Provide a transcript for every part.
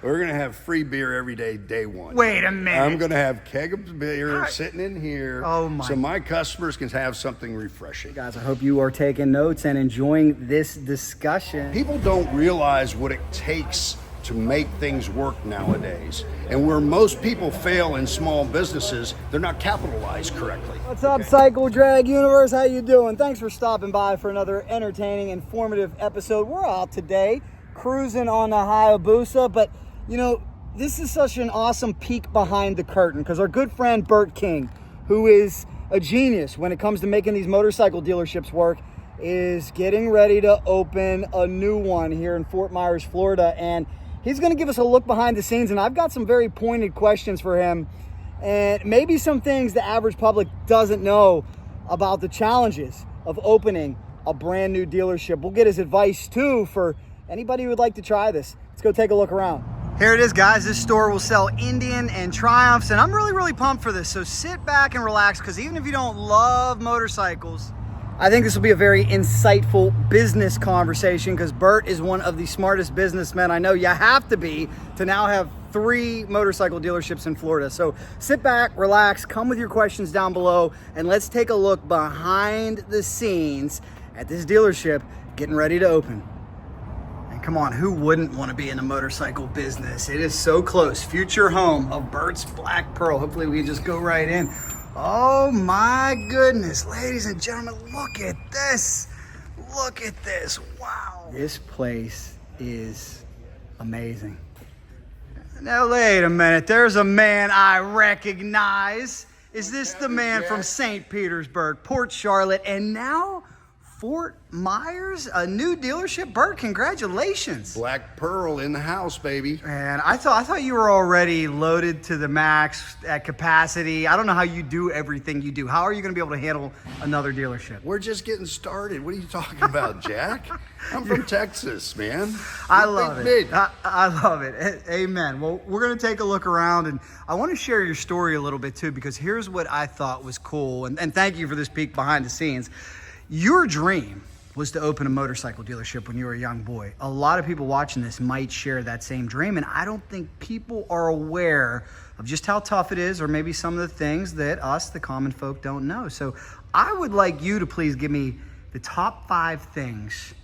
We're going to have free beer every day, day one. Wait a minute. I'm going to have keg of beer sitting in here so my customers can have something refreshing. Guys, I hope you are taking notes and enjoying this discussion. People don't realize what it takes to make things work nowadays. And where most people fail in small businesses, they're not capitalized correctly. What's up, Cycle Drag Universe? How you doing? Thanks for stopping by for another entertaining, informative episode. We're out today cruising on the Hayabusa, but you know, this is such an awesome peek behind the curtain because our good friend Bert King, who is a genius when it comes to making these motorcycle dealerships work, is getting ready to open a new one here in Fort Myers, Florida. And he's going to give us a look behind the scenes. And I've got some very pointed questions for him and maybe some things the average public doesn't know about the challenges of opening a brand new dealership. We'll get his advice too for anybody who would like to try this. Let's go take a look around. Here it is, guys. This store will sell Indian and Triumphs, and I'm really pumped for this. So sit back and relax, because even if you don't love motorcycles, I think this will be a very insightful business conversation, because Bert is one of the smartest businessmen I know. You have to be to now have 3 motorcycle dealerships in Florida. So sit back, relax, come with your questions down below, and let's take a look behind the scenes at this dealership getting ready to open. Come on, who wouldn't want to be in the motorcycle business? It is so close. Future home of Bert's Black Pearl. Hopefully we just go right in. Oh my goodness, ladies and gentlemen, look at this. Look at this, wow. This place is amazing. Now, wait a minute, there's a man I recognize. Is this the man from St. Petersburg, Port Charlotte, and now Fort Myers, a new dealership? Bert, congratulations. Black Pearl in the house, baby. And I thought you were already loaded to the max at capacity. I don't know how you do everything you do. How are you going to be able to handle another dealership? We're just getting started. What are you talking about, Jack? I'm from Texas, man. I love it. I love it. Amen. Well, we're going to take a look around, and I want to share your story a little bit too, because here's what I thought was cool. And thank you for this peek behind the scenes. Your dream was to open a motorcycle dealership when you were a young boy. A lot of people watching this might share that same dream, and I don't think people are aware of just how tough it is, or maybe some of the things that us, the common folk, don't know. So I would like you to please give me the top 5 things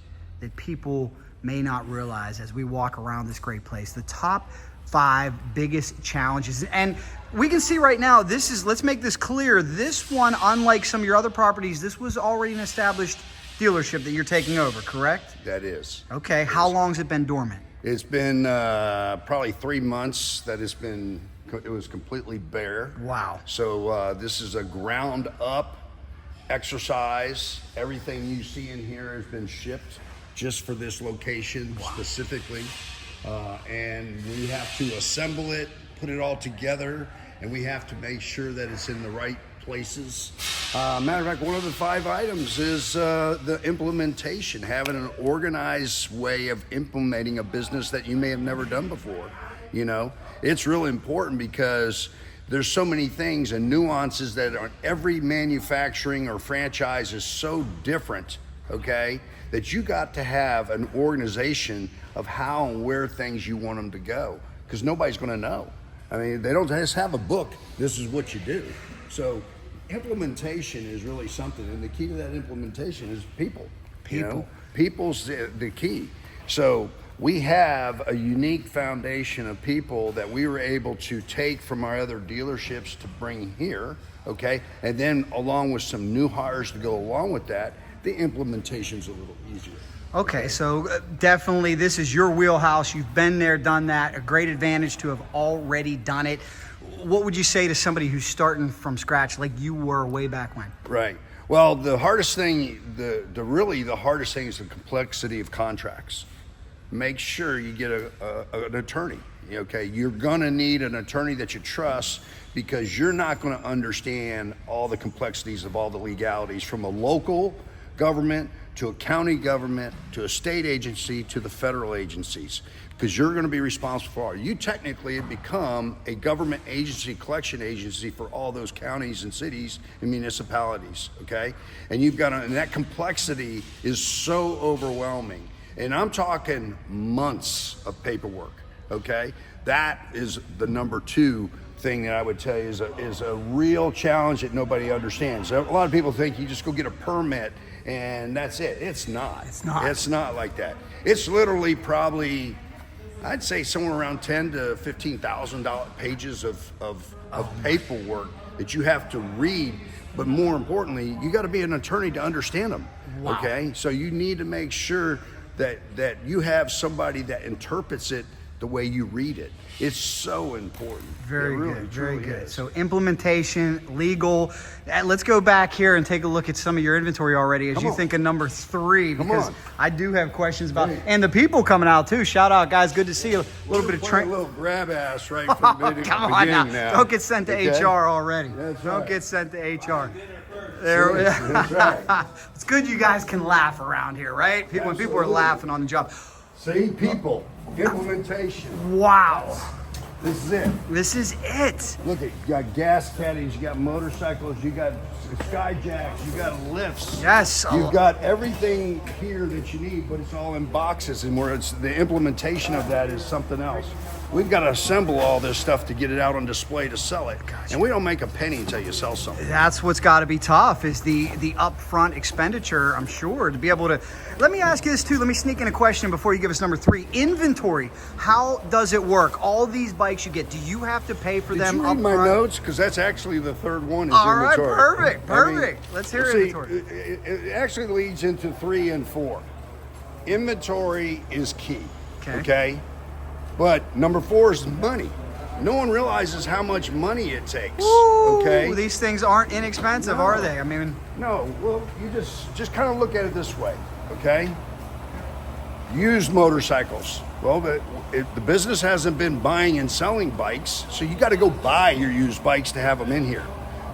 that people may not realize as we walk around this great place. The top 5 biggest challenges. And we can see right now, this is, let's make this clear, this one, unlike some of your other properties, this was already an established dealership that you're taking over, correct? That is. Okay, how long has it been dormant? It's been probably 3 months that it was completely bare. Wow. So this is a ground up exercise. Everything you see in here has been shipped just for this location specifically. And we have to assemble it, put it all together, and we have to make sure that it's in the right places. Matter of fact, one of the 5 items is the implementation, having an organized way of implementing a business that you may have never done before. You know, it's really important because there's so many things and nuances that are, every manufacturing or franchise is so different, okay, that you got to have an organization of how and where things you want them to go, because nobody's going to know. I mean, they don't just have a book, this is what you do. So implementation is really something, and the key to that implementation is people. You know? People's the key. So we have a unique foundation of people that we were able to take from our other dealerships to bring here, okay? And then along with some new hires to go along with that, the implementation's a little easier. Okay, so definitely this is your wheelhouse. You've been there, done that. A great advantage to have already done it. What would you say to somebody who's starting from scratch like you were way back when? Right. Well, the hardest thing, the hardest thing is the complexity of contracts. Make sure you get an attorney. Okay, you're gonna need an attorney that you trust, because you're not gonna understand all the complexities of all the legalities, from a local government to a county government to a state agency to the federal agencies, because you're going to be responsible for it. You technically have become a government agency, collection agency for all those counties and cities and municipalities, okay? And you've got and that complexity is so overwhelming. And I'm talking months of paperwork, okay? That is the number 2 thing that I would tell you is a real challenge that nobody understands. A lot of people think you just go get a permit and that's it. It's not. It's not. It's not like that. It's literally probably, I'd say somewhere around 10 to 15,000 pages of paperwork that you have to read. But more importantly, you got to be an attorney to understand them. Wow. Okay, so you need to make sure that you have somebody that interprets it the way you read it. It's so important. Very It really, good, very truly good. is. So implementation, legal. Let's go back here and take a look at some of your inventory already as Come you on. think of number 3, Come because on. I do have questions about, Hey. and the people coming out too. Shout out, guys. Good to see you. A little bit of A training. little grab ass right from the beginning. Come on now. now. Don't get sent to Okay? HR already. That's Don't right. get sent to HR. There, That's right. It's good you guys can laugh around here, right? When people are Absolutely. laughing on the job. See, people, implementation. Wow. This is it. This is it. Look at, you got gas caddies, you got motorcycles, you got skyjacks, you got lifts. Yes. You've got everything here that you need, but it's all in boxes, and where it's the implementation of that is something else. We've got to assemble all this stuff to get it out on display to sell it. Gotcha. And we don't make a penny until you sell something. That's what's got to be tough, is the upfront expenditure, I'm sure, to be able to. Let me ask you this too. Let me sneak in a question before you give us number 3. Inventory. How does it work? All these bikes you get, do you have to pay for Did them you read upfront? my notes? Because that's actually the third one is All right, inventory. perfect, I mean, perfect. Let's hear see, inventory. It actually leads into 3 and 4. Inventory is key. Okay. But number 4 is money. No one realizes how much money it takes. Ooh, Okay. these things aren't inexpensive, No. are they? I mean, No, well, you just kind of look at it this way, okay? Used motorcycles. Well, the business hasn't been buying and selling bikes, so you got to go buy your used bikes to have them in here.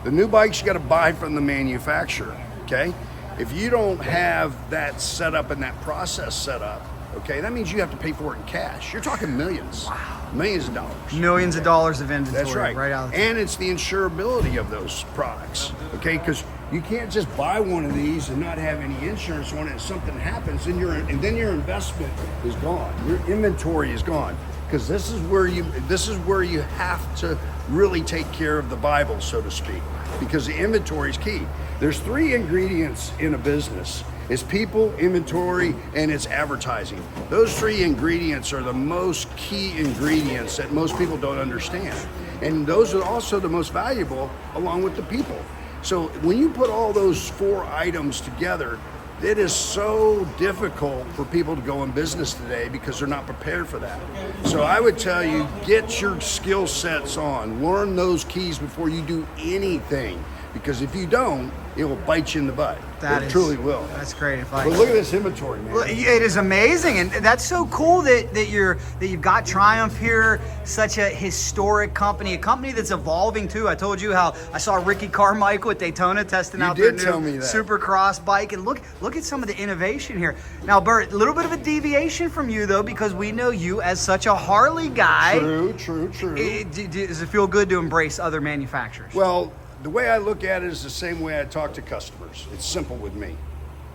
The new bikes you got to buy from the manufacturer, okay? If you don't have that set up and that process set up, okay, that means you have to pay for it in cash. You're talking millions. Wow. Millions of dollars. millions of dollars of inventory. That's right. Right out. And it's the insurability of those products, okay? Because you can't just buy one of these and not have any insurance on it. And something happens, and then your investment is gone. Your inventory is gone. Because this is where you have to really take care of the Bible, so to speak. Because the inventory is key. There's 3 ingredients in a business. It's people, inventory, and it's advertising. Those 3 ingredients are the most key ingredients that most people don't understand. And those are also the most valuable along with the people. So when you put all those 4 items together, it is so difficult for people to go in business today because they're not prepared for that. So I would tell you, get your skill sets on. Learn those keys before you do anything. Because if you don't, it will bite you in the butt. It truly will. That's great advice. But look at this inventory, man. Well, it is amazing, and that's so cool that you've got Triumph here, such a historic company, a company that's evolving too. I told you how I saw Ricky Carmichael at Daytona testing out their did tell me new that. Supercross bike, and look at some of the innovation here. Now, Bert, a little bit of a deviation from you though, because we know you as such a Harley guy. True. Does it feel good to embrace other manufacturers? Well, the way I look at it is the same way I talk to customers. It's simple with me.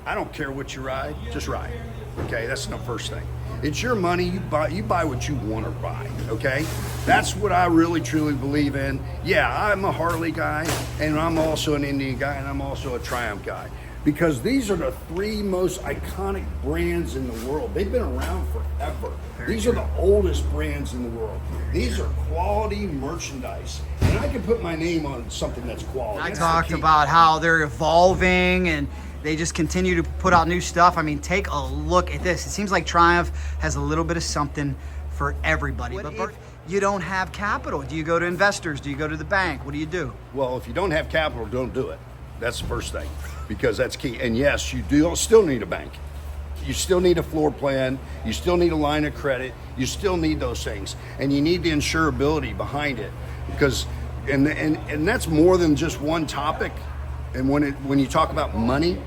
I don't care what you ride, just ride. Okay, that's the first thing. It's your money, you buy what you want to buy, okay? That's what I really truly believe in. Yeah, I'm a Harley guy, and I'm also an Indian guy, and I'm also a Triumph guy. Because these are the 3 most iconic brands in the world. They've been around forever. These are the oldest brands in the world. These are quality merchandise. And I can put my name on something that's quality. I That's the talked key. about how they're evolving and they just continue to put out new stuff. I mean, take a look at this. It seems like Triumph has a little bit of something for everybody. But if you don't have capital, do you go to investors? Do you go to the bank? What do you do? Well, if you don't have capital, don't do it. That's the first thing, because that's key. And yes, you do still need a bank. You still need a floor plan. You still need a line of credit. You still need those things, and you need the insurability behind it, because and that's more than just one topic. And when you talk about money,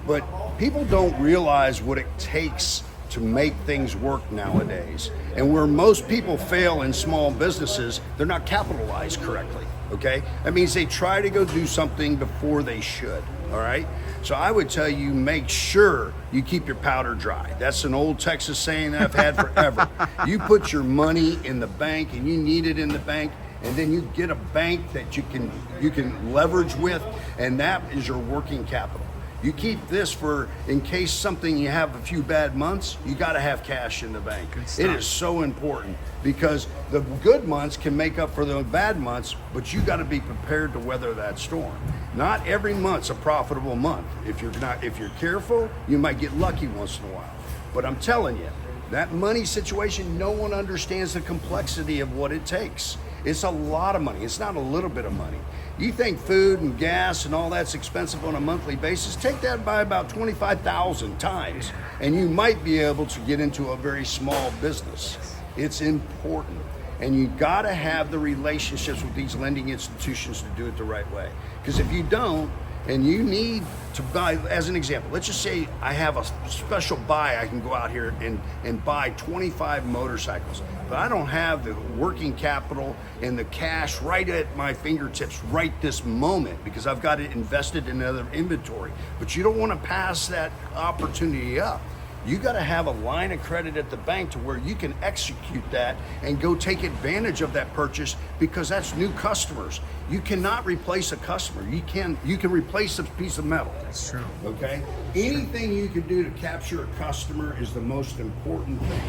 but people don't realize what it takes to make things work nowadays. And where most people fail in small businesses, they're not capitalized correctly. Okay, that means they try to go do something before they should. all right? So I would tell you, make sure you keep your powder dry. That's an old Texas saying that I've had forever. You put your money in the bank and you need it in the bank, and then you get a bank that you can leverage with, and that is your working capital. You keep this for in case something, you have a few bad months, you got to have cash in the bank. It is so important because the good months can make up for the bad months, but you got to be prepared to weather that storm. Not every month's a profitable month. If you're careful, you might get lucky once in a while. But I'm telling you, that money situation, no one understands the complexity of what it takes. It's a lot of money. It's not a little bit of money. You think food and gas and all that's expensive on a monthly basis, take that by about 25,000 times, and you might be able to get into a very small business. It's important. And you gotta have the relationships with these lending institutions to do it the right way. Because if you don't, and you need to buy, as an example, let's just say I have a special buy, I can go out here and buy 25 motorcycles, but I don't have the working capital and the cash right at my fingertips right this moment because I've got it invested in other inventory. But you don't want to pass that opportunity up. You got to have a line of credit at the bank to where you can execute that and go take advantage of that purchase because that's new customers. You cannot replace a customer. You can replace a piece of metal. That's true. Okay? Anything you can do to capture a customer is the most important thing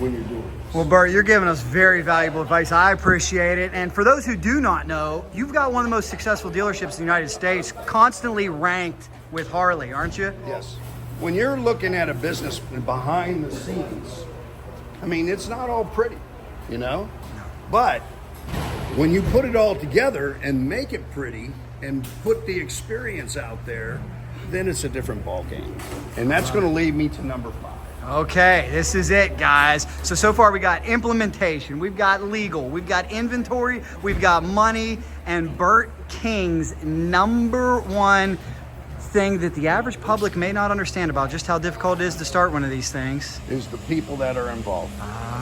when you're doing this. Well, Bert, you're giving us very valuable advice. I appreciate it. And for those who do not know, you've got one of the most successful dealerships in the United States, constantly ranked with Harley, aren't you? Yes. When you're looking at a business behind the scenes, I mean, it's not all pretty, you know? But when you put it all together and make it pretty and put the experience out there, then it's a different ball game. And that's going to lead me to number 5. Okay, this is it, guys. So far we got implementation, we've got legal, we've got inventory, we've got money, and Bert King's number one thing that the average public may not understand about just how difficult it is to start one of these things is the people that are involved.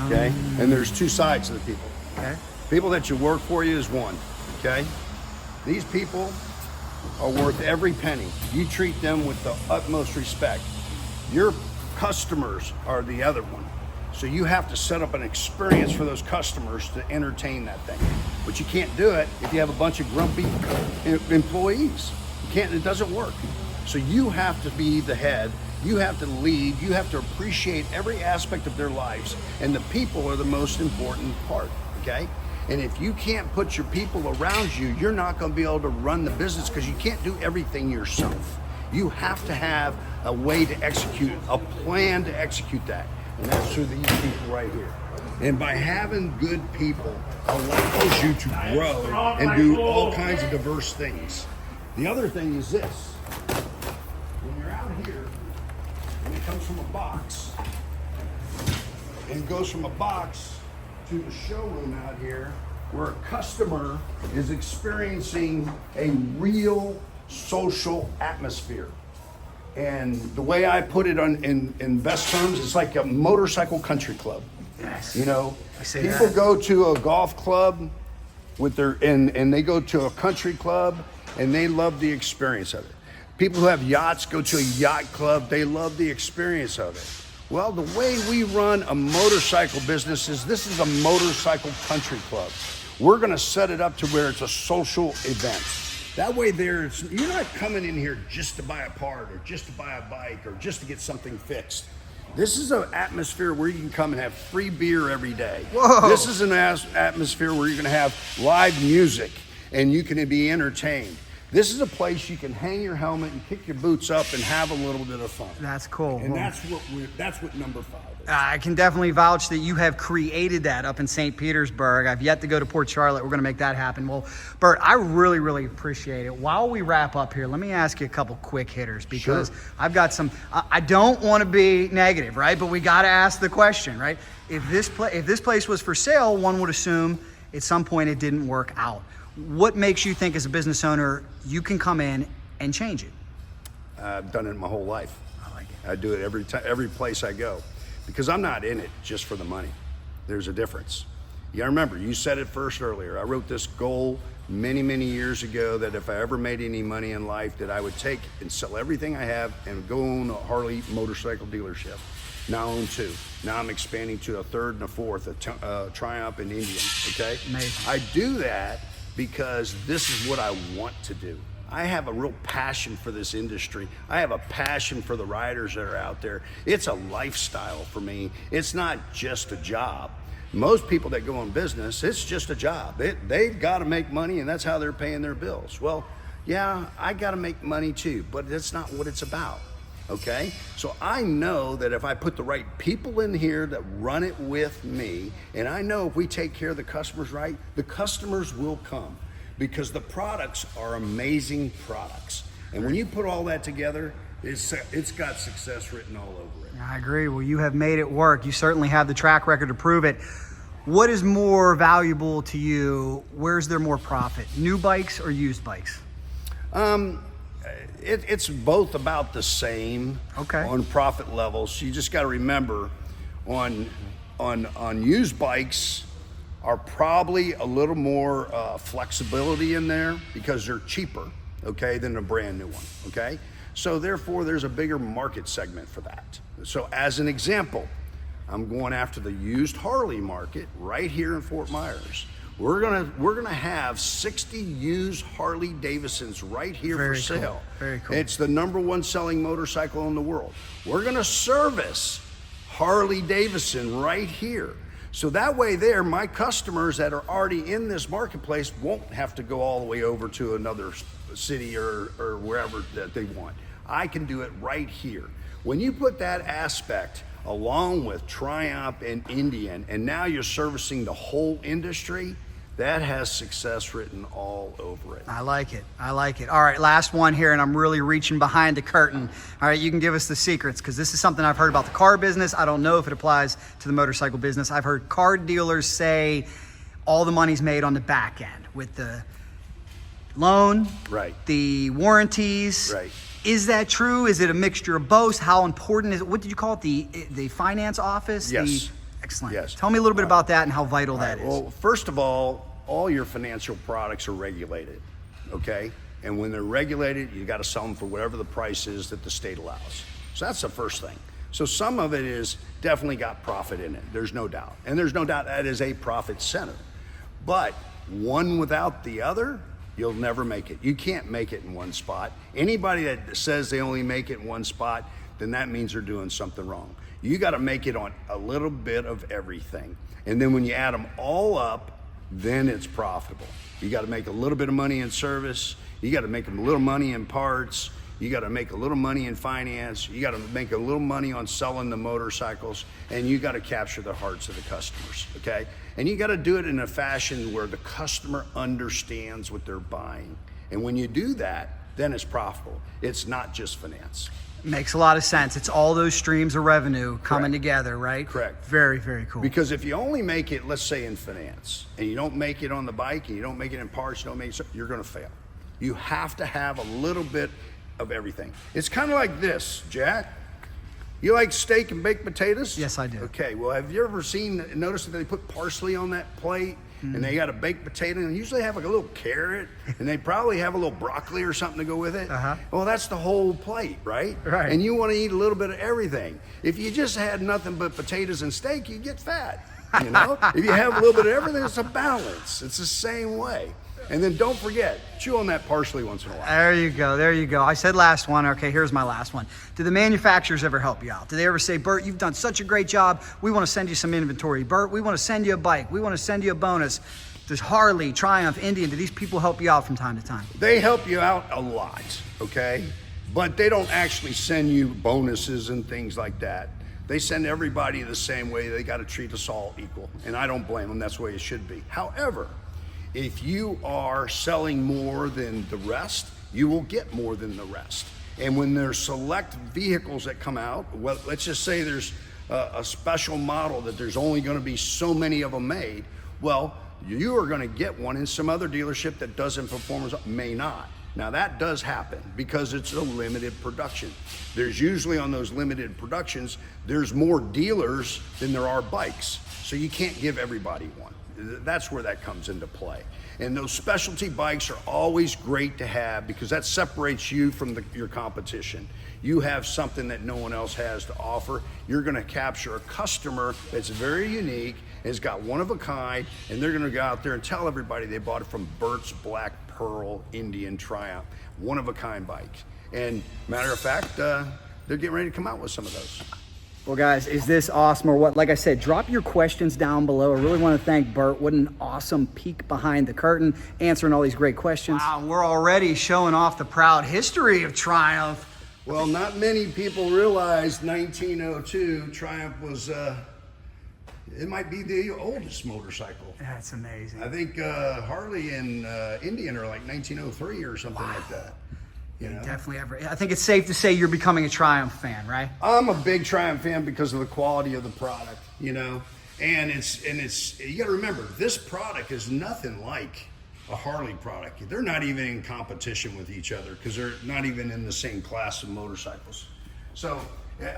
Okay? And there's two sides to the people. Okay. People that you work for you is one. Okay? These people are worth every penny. You treat them with the utmost respect. Your customers are the other one. So you have to set up an experience for those customers to entertain that thing. But you can't do it if you have a bunch of grumpy employees. You can't, it doesn't work. So you have to be the head, you have to lead, you have to appreciate every aspect of their lives, and the people are the most important part, okay? And if you can't put your people around you, you're not gonna be able to run the business because you can't do everything yourself. You have to have a way to execute, a plan to execute that. And that's through these people right here. And by having good people allows you to grow and do all kinds of diverse things. The other thing is this. When you're out here, and it comes from a box, and goes from a box to the showroom out here, where a customer is experiencing a real social atmosphere. And the way I put it in best terms, it's like a motorcycle country club. Yes. You know, people go to a golf club with their, and they go to a country club, and they love the experience of it. People who have yachts go to a yacht club, they love the experience of it. Well, the way we run a motorcycle business is this is a motorcycle country club. We're gonna set it up to where it's a social event. That way you're not coming in here just to buy a part or just to buy a bike or just to get something fixed. This is an atmosphere where you can come and have free beer every day. Whoa. This is an atmosphere where you're gonna have live music and you can be entertained. This is a place you can hang your helmet and kick your boots up and have a little bit of fun. That's cool. And that's what number 5 is. I can definitely vouch that you have created that up in St. Petersburg. I've yet to go to Port Charlotte. We're going to make that happen. Well, Bert, I really, really appreciate it. While we wrap up here, let me ask you a couple quick hitters because Sure. I've got some, I don't want to be negative, right? But we got to ask the question, right? If this place was for sale, one would assume at some point it didn't work out. What makes you think as a business owner, you can come in and change it? I've done it my whole life. I like it. I do it every place I go because I'm not in it just for the money. There's a difference. Yeah, remember, you said it first earlier. I wrote this goal many, many years ago that if I ever made any money in life, that I would take and sell everything I have and go own a Harley motorcycle dealership. Now I own 2. Now I'm expanding to a 3rd and a 4th, a Triumph and Indian, okay? Amazing. I do that because this is what I want to do. I have a real passion for this industry. I have a passion for the riders that are out there. It's a lifestyle for me. It's not just a job. Most people that go in business, it's just a job. They've got to make money, and that's how they're paying their bills. Well, yeah, I got to make money too, but that's not what it's about, okay? So I know that if I put the right people in here that run it with me, and I know if we take care of the customers right, the customers will come, because the products are amazing products. And when you put all that together, it's got success written all over it. I agree. Well, you have made it work. You certainly have the track record to prove it. What is more valuable to you? Where's there more profit? New bikes or used bikes? It's both about the same. Okay. On profit levels. You just got to remember, on used bikes are probably a little more flexibility in there because they're cheaper, okay, than a brand new one, okay? So therefore, there's a bigger market segment for that. So as an example, I'm going after the used Harley market right here in Fort Myers. We're gonna have 60 used Harley-Davidsons right here for sale. Cool. Very cool. It's the #1 selling motorcycle in the world. We're gonna service Harley-Davidson right here. So that way there, my customers that are already in this marketplace won't have to go all the way over to another city or wherever that they want. I can do it right here. When you put that aspect along with Triumph and Indian, and now you're servicing the whole industry, that has success written all over it. I like it. I like it. All right, last one here, and I'm really reaching behind the curtain. All right, you can give us the secrets, because this is something I've heard about the car business. I don't know if it applies to the motorcycle business. I've heard car dealers say all the money's made on the back end with the loan, Right. the warranties. Right. Is that true? Is it a mixture of both? How important is it? What did you call it? The finance office? Yes. Excellent. Yes. Tell me a little bit about that and how vital that is. Well, first of all your financial products are regulated, okay? And when they're regulated, you got to sell them for whatever the price is that the state allows. So that's the first thing. So some of it is definitely got profit in it. There's no doubt. And there's no doubt that is a profit center. But one without the other, you'll never make it. You can't make it in one spot. Anybody that says they only make it in one spot, then that means they're doing something wrong. You got to make it on a little bit of everything. And then when you add them all up, then it's profitable. You got to make a little bit of money in service. You got to make a little money in parts. You got to make a little money in finance. You got to make a little money on selling the motorcycles, and you got to capture the hearts of the customers, okay? And you got to do it in a fashion where the customer understands what they're buying. And when you do that, then it's profitable. It's not just finance. Makes a lot of sense. It's all those streams of revenue coming Correct. together, right? Correct. Very, very cool. Because if you only make it, let's say in finance, and you don't make it on the bike, and you don't make it in parts, you don't make it, you're gonna fail. You have to have a little bit of everything. It's kind of like this, Jack. You like steak and baked potatoes? Yes, I do. Okay, well, have you ever noticed that they put parsley on that plate? And they got a baked potato, and usually have like a little carrot, and they probably have a little broccoli or something to go with it. Uh-huh. Well, that's the whole plate, right? Right. And you want to eat a little bit of everything. If you just had nothing but potatoes and steak, you get fat. You know, if you have a little bit of everything, it's a balance. It's the same way. And then don't forget, chew on that parsley once in a while. There you go. There you go. I said last one. Okay, here's my last one. Do the manufacturers ever help you out? Do they ever say, Bert, you've done such a great job. We want to send you some inventory. Bert, we want to send you a bike. We want to send you a bonus. Does Harley, Triumph, Indian, do these people help you out from time to time? They help you out a lot, okay? But they don't actually send you bonuses and things like that. They send everybody the same way. They got to treat us all equal. And I don't blame them. That's the way it should be. However, if you are selling more than the rest, you will get more than the rest. And when there's select vehicles that come out, well, let's just say there's a special model that there's only going to be so many of them made, well, you are going to get one in some other dealership that doesn't perform as may not. Now that does happen because it's a limited production. There's usually on those limited productions, there's more dealers than there are bikes. So you can't give everybody one. that's where that comes into play. And those specialty bikes are always great to have because that separates you from your competition. You have something that no one else has to offer. You're gonna capture a customer that's very unique, has got one of a kind, and they're gonna go out there and tell everybody they bought it from Bert's Black Pearl Indian Triumph, one of a kind bikes. And matter of fact, they're getting ready to come out with some of those. Well, guys, is this awesome or what? Like I said, drop your questions down below. I really want to thank Bert. What an awesome peek behind the curtain, answering all these great questions. Wow, we're already showing off the proud history of Triumph. Well, not many people realize 1902 Triumph was, it might be the oldest motorcycle. That's amazing. I think Harley and Indian are like 1903 or something like that. You know? Definitely ever. I think it's safe to say you're becoming a Triumph fan, right? I'm a big Triumph fan because of the quality of the product, you know? And it's you gotta remember, this product is nothing like a Harley product. They're not even in competition with each other because they're not even in the same class of motorcycles. So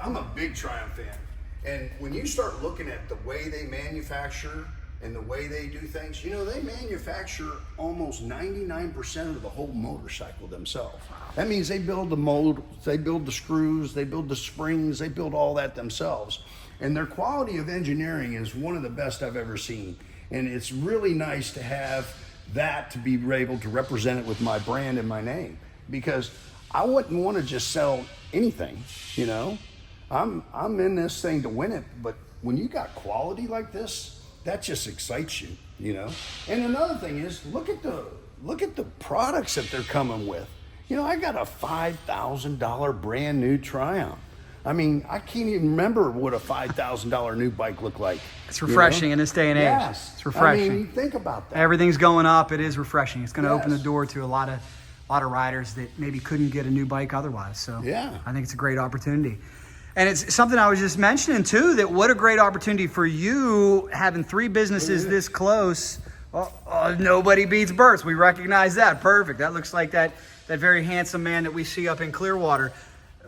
I'm a big Triumph fan. And when you start looking at the way they manufacture and the way they do things, you know, they manufacture almost 99% of the whole motorcycle themselves. That means they build the mold, they build the screws, they build the springs, they build all that themselves. And their quality of engineering is one of the best I've ever seen. And it's really nice to have that, to be able to represent it with my brand and my name, because I wouldn't want to just sell anything, you know. I'm in this thing to win it, but when you got quality like this, that just excites you, you know. And another thing is, look at the products that they're coming with. You know, I got a $5,000 brand new Triumph. I mean, I can't even remember what a $5,000 new bike looked like. It's refreshing in this day and age. Yes. It's refreshing. I mean, think about that. Everything's going up. It is refreshing. It's going to open the door to a lot of riders that maybe couldn't get a new bike otherwise. So yeah, I think it's a great opportunity. And it's something I was just mentioning too, that what a great opportunity for you having 3 businesses this close. Nobody beats Bert's. We recognize that. Perfect. That looks like that very handsome man that we see up in Clearwater.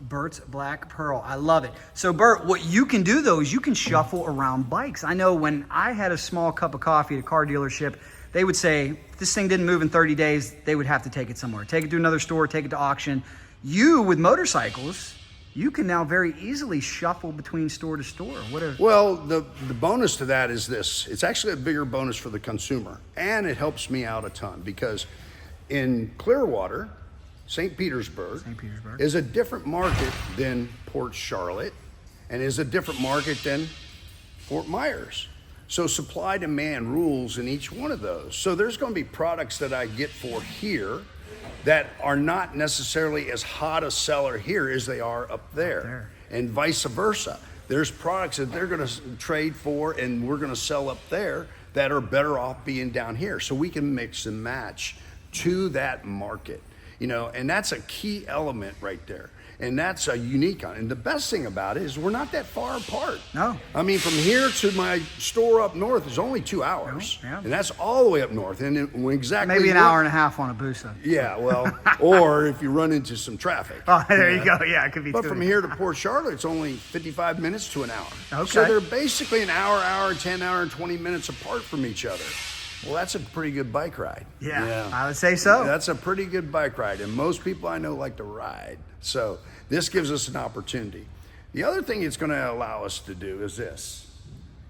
Bert's Black Pearl. I love it. So Bert, what you can do though is you can shuffle around bikes. I know when I had a small cup of coffee at a car dealership, they would say, if this thing didn't move in 30 days, they would have to take it somewhere. Take it to another store, take it to auction. You, with motorcycles, you can now very easily shuffle between store to store. Well, the bonus to that is this. It's actually a bigger bonus for the consumer, and it helps me out a ton, because in Clearwater, St. Petersburg is a different market than Port Charlotte, and is a different market than Fort Myers. So supply demand rules in each one of those. So there's going to be products that I get for here that are not necessarily as hot a seller here as they are up there, and vice versa. There's products that they're going to trade for and we're going to sell up there that are better off being down here. So we can mix and match to that market, you know, and that's a key element right there. And that's a unique one. And the best thing about it is we're not that far apart. No. I mean, from here to my store up north is only 2 hours. Yeah. And that's all the way up north. And maybe an hour and a half on a Busa. Yeah, well, or if you run into some traffic. Oh, there you go. Yeah, it could be. But from here to Port Charlotte, it's only 55 minutes to an hour. Okay. So they're basically an hour, 10 hour, and 20 minutes apart from each other. Well, that's a pretty good bike ride. Yeah, I would say so. That's a pretty good bike ride, and most people I know like to ride. So this gives us an opportunity. The other thing it's going to allow us to do is this.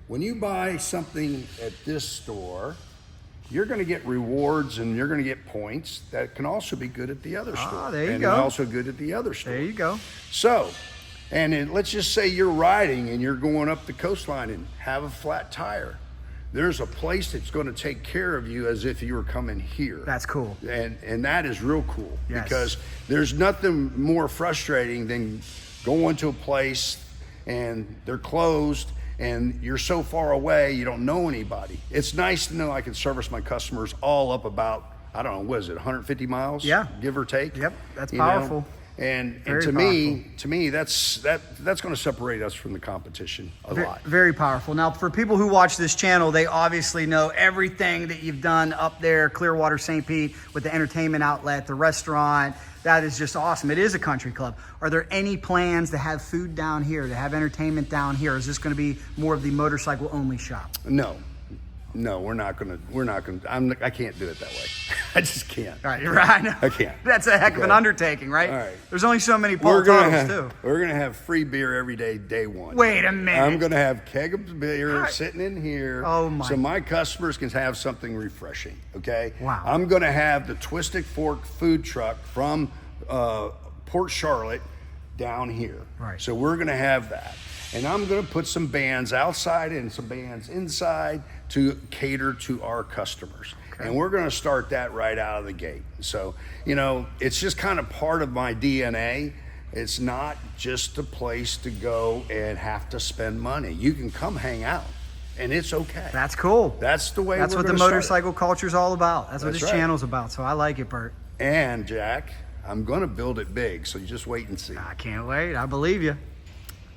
When you buy something at this store, you're going to get rewards and you're going to get points that can also be good at the other store. There you and go. also good at the other store. There you go. So, let's just say you're riding and you're going up the coastline and have a flat tire. There's a place that's going to take care of you as if you were coming here. That's cool. And that is real cool. Yes. Because there's nothing more frustrating than going to a place and they're closed and you're so far away, you don't know anybody. It's nice to know I can service my customers all up about, I don't know, what is it, 150 miles? Yeah. Give or take? Yep, that's powerful. And to me, that's going to separate us from the competition a lot. Very powerful. Now, for people who watch this channel, they obviously know everything that you've done up there, Clearwater, St. Pete, with the entertainment outlet, the restaurant. That is just awesome. It is a country club. Are there any plans to have food down here, to have entertainment down here? Is this going to be more of the motorcycle-only shop? No. No, we're not gonna. I can't do it that way. I just can't. All right, you're right. I know. I can't. That's a heck of an Okay. undertaking, right? All right. There's only so many We're Paul gonna too. we're gonna have free beer every day one. Wait a minute. I'm gonna have keg of beer Right. sitting in here, Oh, my. so my customers can have something refreshing. Okay. Wow. I'm gonna have the Twisted Fork food truck from Port Charlotte down here. Right. So we're gonna have that, and I'm gonna put some bands outside and some bands inside to cater to our customers. And we're going to start that right out of the gate. So, you know, it's just kind of part of my DNA. It's not just a place to go and have to spend money. You can come hang out, and it's okay. That's cool. That's the way That's we're what the gonna start it. motorcycle culture's all about. That's what That's this right. channel's about. So I like it, Bert. And, Jack, I'm going to build it big, so you just wait and see. I can't wait. I believe you.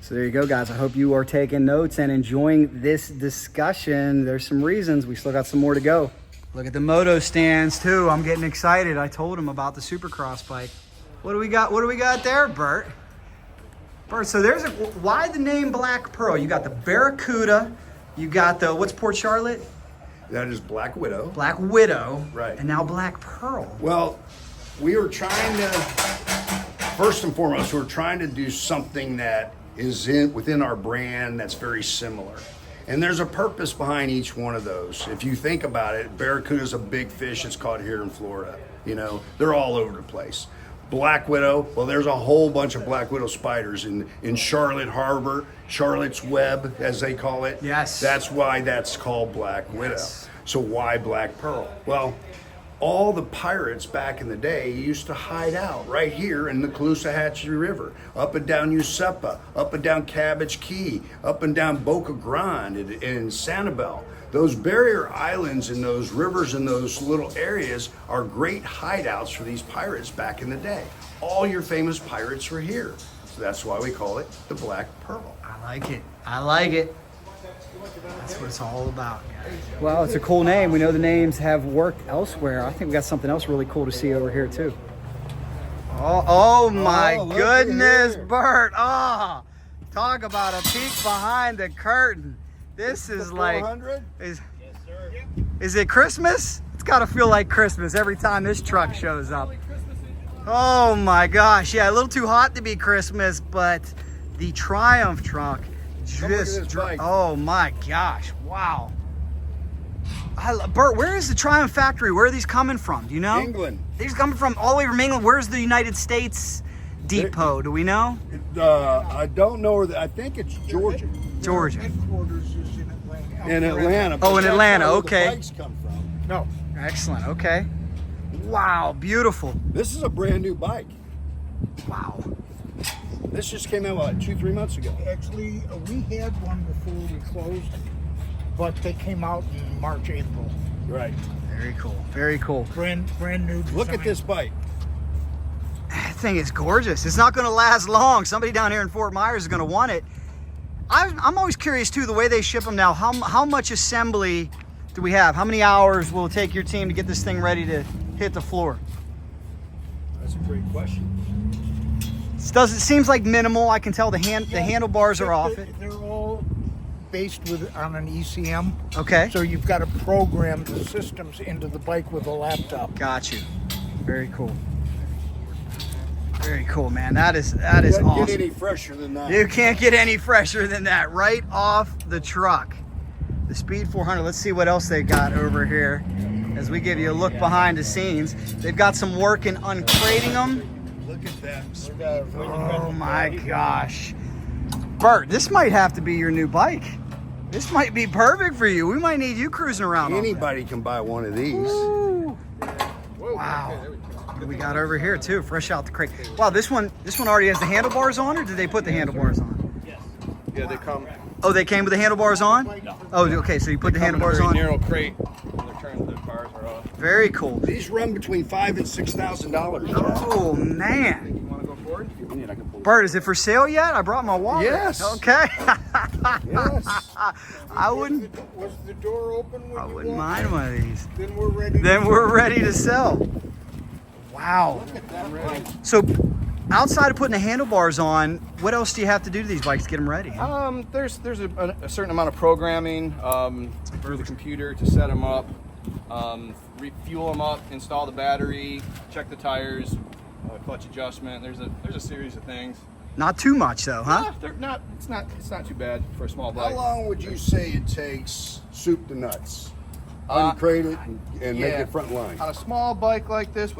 So there you go, guys. I hope you are taking notes and enjoying this discussion. There's some reasons. We still got some more to go. Look at the moto stands too. I'm getting excited. I told him about the Supercross bike. What do we got? What do we got there, Bert? Bert, so there's why the name Black Pearl? You got the Barracuda. You got the, what's Port Charlotte? That is Black Widow. Black Widow. Right. And now Black Pearl. Well, we were trying to, first and foremost, we're trying to do something that is within our brand that's very similar. And there's a purpose behind each one of those. If you think about it, Barracuda is a big fish that's caught here in Florida. You know, they're all over the place. Black Widow, well, there's a whole bunch of Black Widow spiders in Charlotte Harbor, Charlotte's Web, as they call it. Yes. That's why that's called Black Widow. Yes. So why Black Pearl? Well, all the pirates back in the day used to hide out right here in the Caloosahatchee River, up and down Usepa, up and down Cabbage Key, up and down Boca Grande and Sanibel. Those barrier islands and those rivers and those little areas are great hideouts for these pirates back in the day. All your famous pirates were here. So that's why we call it the Black Pearl. I like it. I like it. That's what it's all about, guys. Well, it's a cool name. We know the names have worked elsewhere. I think we got something else really cool to see over here, too. Oh my look goodness, here. Bert. Oh, talk about a peek behind the curtain. This is like, 400? is it Christmas? It's got to feel like Christmas every time this truck shows up. Oh my gosh. Yeah, a little too hot to be Christmas, but the Triumph truck Come look at just, this bike. oh my gosh. Wow. Bert, where is the Triumph factory? Where are these coming from? Do you know? England. These coming from all the way from England. Where's the United States depot? Do we know? I don't know where I think it's Georgia. Georgia. Headquarters is in Atlanta. In Atlanta. Oh, in That's Atlanta, where okay. The bikes come from. No, Excellent. Okay. Wow. Beautiful. This is a brand new bike. Wow. This just came out, what, 2-3 months ago? actually, we had one before we closed, but they came out in March, April. Right. Very cool. Very cool. Brand new design. Look at this bike. That thing is gorgeous. It's not going to last long. Somebody down here in Fort Myers is going to want it. I'm always curious too, the way they ship them now. How much assembly do we have? How many hours will it take your team to get this thing ready to hit the floor? That's a great question. It seems like minimal. I can tell the handlebars are off it. They're all based on an ECM. Okay. So you've got to program the systems into the bike with a laptop. Got you. Very cool. Very cool, man. That is Doesn't awesome. get any fresher than that. You can't get any fresher than that. Right off the truck. The Speed 400. Let's see what else they got over here as we give you a look behind the scenes. They've got some work in uncrating them. Look at that. Oh my gosh. Bert, this might have to be your new bike. This might be perfect for you. We might need you cruising around. Anybody can buy one of these. Ooh. Wow. What do we got over here too? Fresh out the crate. Wow, this one already has the handlebars on, or did they put the handlebars on? Yeah, they come. Oh, they came with the handlebars on? Oh, okay, so you put the handlebars in a on. very narrow crate. When they're trying, the bars are off. Very cool. These run between $5,000 and $6,000. Oh man. You want to go forward? Bert, is it for sale yet? I brought my wallet. Yes. Okay. Yes. I wouldn't Was the door open when I you wouldn't walked mind one of these. in? Then we're ready. Then we're ready to sell. Wow. So outside of putting the handlebars on, what else do you have to do to these bikes to get them ready? There's a certain amount of programming through the computer to set them up, refuel them up, install the battery, check the tires, clutch adjustment. There's a series of things. Not too much though, huh? Yeah, they're not. It's not too bad for a small How bike. long would you say it takes soup to nuts? Uncrated and make it front line. On a small bike like this,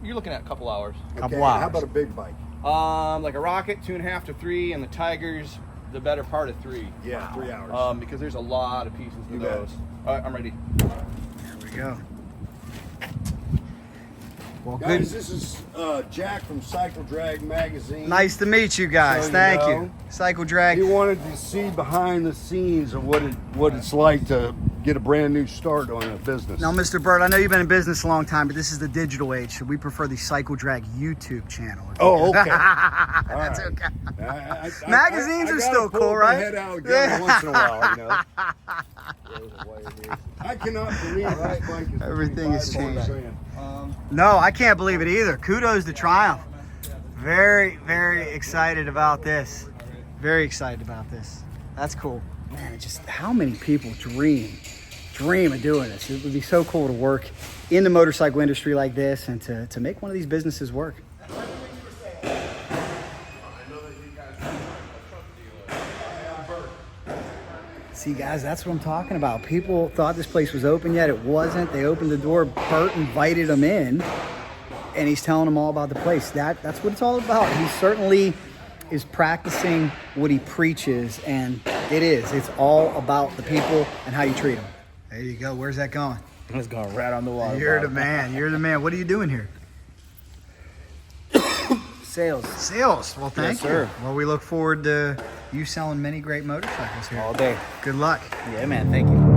you're looking at a couple hours. Couple hours. How about a big bike? Like a Rocket, 2.5 to 3, and the Tigers, the better part of 3. Yeah, 3 hours. Because there's a lot of pieces to You bet. those. All right, I'm ready. There we go. Well, Guys, good. this is Jack from Cycle Drag Magazine. Nice to meet you guys. So you Thank know. you. Cycle Drag. He wanted to see behind the scenes of what it's like to get a brand new start on a business. Now, Mr. Bert, I know you've been in business a long time, but this is the digital age, so we prefer the Cycle Drag YouTube channel. Oh, okay. That's right. okay. Magazines are gotta still pull cool, my right? head out every once in a while, you know. I cannot believe this bike is Everything has 55 changed. grand. No, I can't believe it either. Kudos to Triumph. Very, very excited about this. Very excited about this. That's cool. Man, just how many people dream of doing this. It would be so cool to work in the motorcycle industry like this and to make one of these businesses work. See, guys, that's what I'm talking about. People thought this place was open yet. It wasn't. They opened the door. Bert invited them in, and he's telling them all about the place. That's what it's all about. He certainly is practicing what he preaches, and it is. It's all about the people and how you treat them. There you go. Where's that going? It's going right on the water. You're the man. You're the man. What are you doing here? Sales Sales. Well, thank you. sir. Well, we look forward to you selling many great motorcycles here. all day. Good luck. Yeah, man. Thank you.